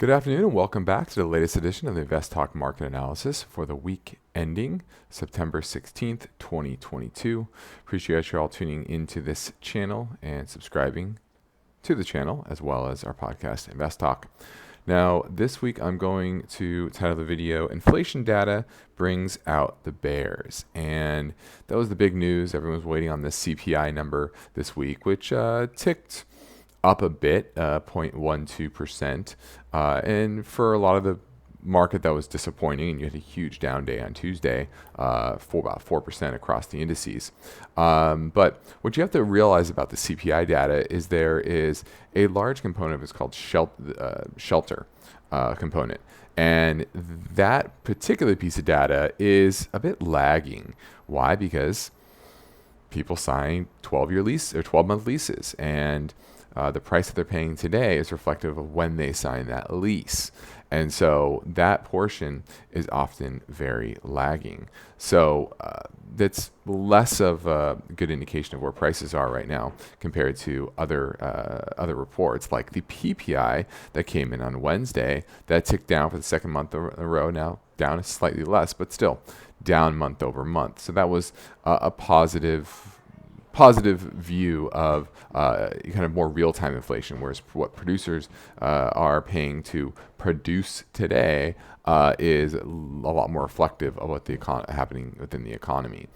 Good afternoon and welcome back to the latest edition of the InvestTalk market analysis for the week ending September 16th, 2022. Appreciate you all tuning into this channel and subscribing to the channel as well as our podcast InvestTalk. Now, this week I'm going to title the video Inflation Data Brings Out the Bears. And that was the big news. Everyone's waiting on this CPI number this week, which ticked up a bit, 0.12%. And for a lot of the market, that was disappointing, and you had a huge down day on Tuesday for about 4% across the indices. But what you have to realize about the CPI data is there is a large component of it's called shelter component. And that particular piece of data is a bit lagging. Why? Because people sign 12-year lease or 12-month leases, and the price that they're paying today is reflective of when they sign that lease. And so that portion is often very lagging. So that's less of a good indication of where prices are right now compared to other reports, like the PPI that came in on Wednesday that ticked down for the second month in a row, now down slightly less, but still down month over month. So that was a positive view of kind of more real-time inflation, whereas what producers are paying to produce today is a lot more reflective of what happening within the economy.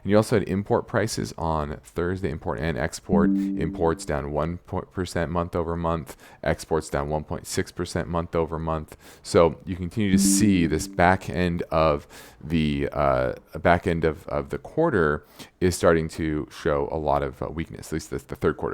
And you also had import prices on Thursday, import and export. Imports down 1% month over month, exports down 1.6% month over month. So you continue to see this back end of the quarter is starting to show a lot of weakness. At least the third quarter,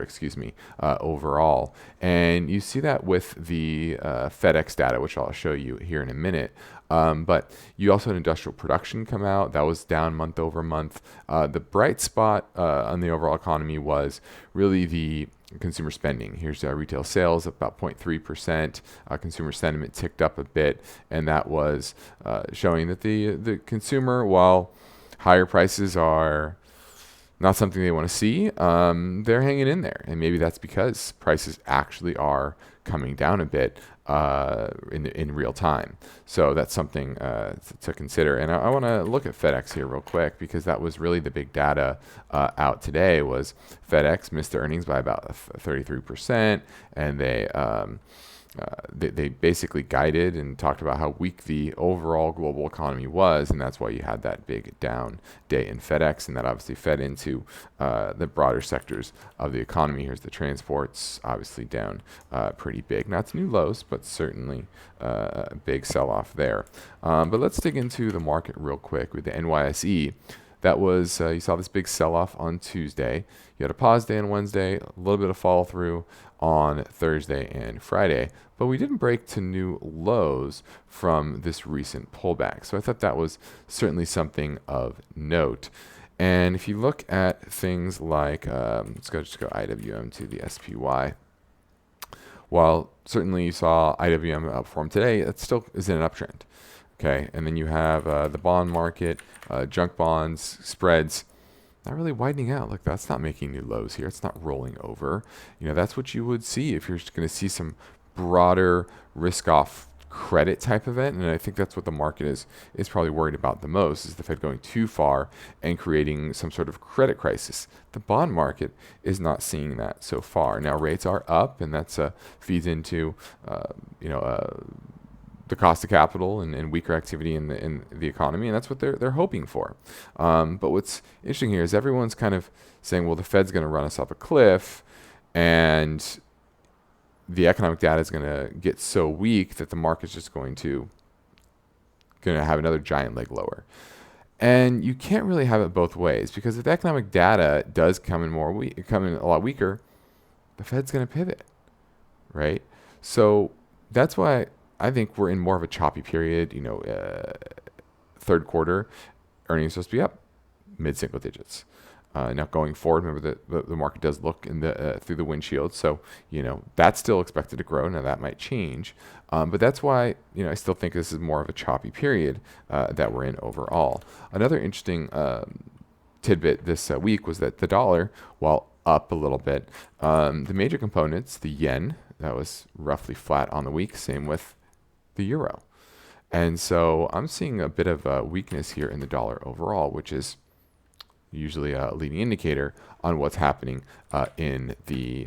overall. And you see that with the FedEx data, which I'll show you here in a minute. But you also had industrial production come out. That was down month over month. The bright spot on the overall economy was really the consumer spending. Here's retail sales up about 0.3%. Consumer sentiment ticked up a bit, and that was showing that the consumer, while higher prices are not something they want to see, they're hanging in there. And maybe that's because prices actually are coming down a bit in real time. So that's something to consider. And I want to look at FedEx here real quick, because that was really the big data out today. Was FedEx missed their earnings by about 33%, and they basically guided and talked about how weak the overall global economy was, and that's why you had that big down day in FedEx, and that obviously fed into the broader sectors of the economy. Here's the transports, obviously down pretty big. Not to new lows, but certainly a big sell-off there. But let's dig into the market real quick with the NYSE. That was, you saw this big sell-off on Tuesday. You had a pause day on Wednesday, a little bit of follow through on Thursday and Friday, but we didn't break to new lows from this recent pullback. So I thought that was certainly something of note. And if you look at things like, let's just go IWM to the SPY. While certainly you saw IWM outperform today, it still is in an uptrend. Okay, and then you have the bond market, junk bonds, spreads, not really widening out. Look, that's not making new lows here. It's not rolling over. That's what you would see if you're going to see some broader risk-off credit type event. And I think that's what the market is probably worried about the most, is the Fed going too far and creating some sort of credit crisis. The bond market is not seeing that so far. Now rates are up, and that's feeds into the cost of capital and weaker activity in the economy, and that's what they're hoping for. But what's interesting here is everyone's kind of saying, well, the Fed's going to run us off a cliff, and the economic data is going to get so weak that the market's just going to have another giant leg lower. And you can't really have it both ways, because if the economic data does come in a lot weaker, the Fed's going to pivot, right? So that's why I think we're in more of a choppy period. Third quarter earnings are supposed to be up mid-single digits. Now going forward, remember that the market does look through the windshield, so that's still expected to grow. Now that might change, but that's why I still think this is more of a choppy period that we're in overall. Another interesting tidbit this week was that the dollar, while up a little bit, the major components, the yen, that was roughly flat on the week. Same with the euro. And so I'm seeing a bit of a weakness here in the dollar overall, which is usually a leading indicator on what's happening in the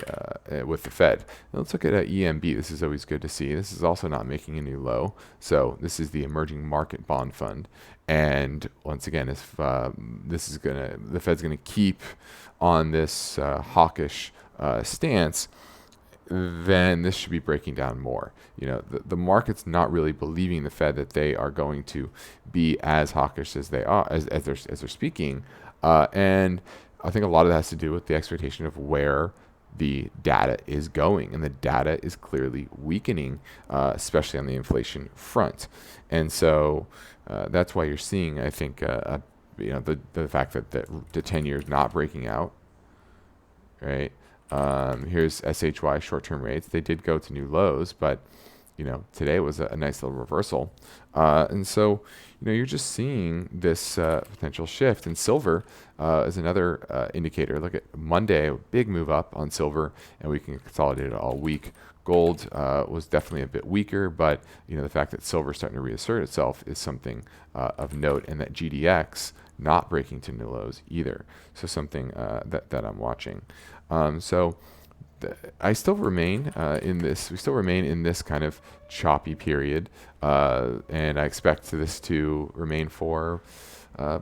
with the Fed. Now let's look at EMB. This is always good to see. This is also not making a new low. So this is the emerging market bond fund. And once again, if the Fed's gonna keep on this hawkish stance, then this should be breaking down more. The market's not really believing the Fed that they are going to be as hawkish as they are, as they're speaking. And I think a lot of that has to do with the expectation of where the data is going, and the data is clearly weakening, especially on the inflation front. And so that's why you're seeing, I think, the fact that the 10-year is not breaking out, right? Here's SHY short-term rates. They did go to new lows, but today was a nice little reversal. And so, you're just seeing this potential shift. And silver is another indicator. Look at Monday, a big move up on silver, and we can consolidate it all week. Gold was definitely a bit weaker, but the fact that silver is starting to reassert itself is something of note, and that GDX not breaking to new lows either. So something that I'm watching. I still remain in this. We still remain in this kind of choppy period, and I expect this to remain for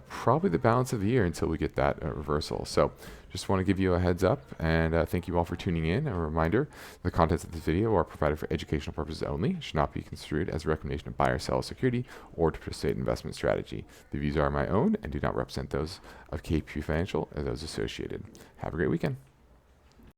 probably the balance of the year until we get that reversal. So, just want to give you a heads up, and thank you all for tuning in. A reminder: the contents of this video are provided for educational purposes only. Should not be construed as a recommendation to buy or sell a security or to participate in investment strategy. The views are my own and do not represent those of KP Financial or those associated. Have a great weekend.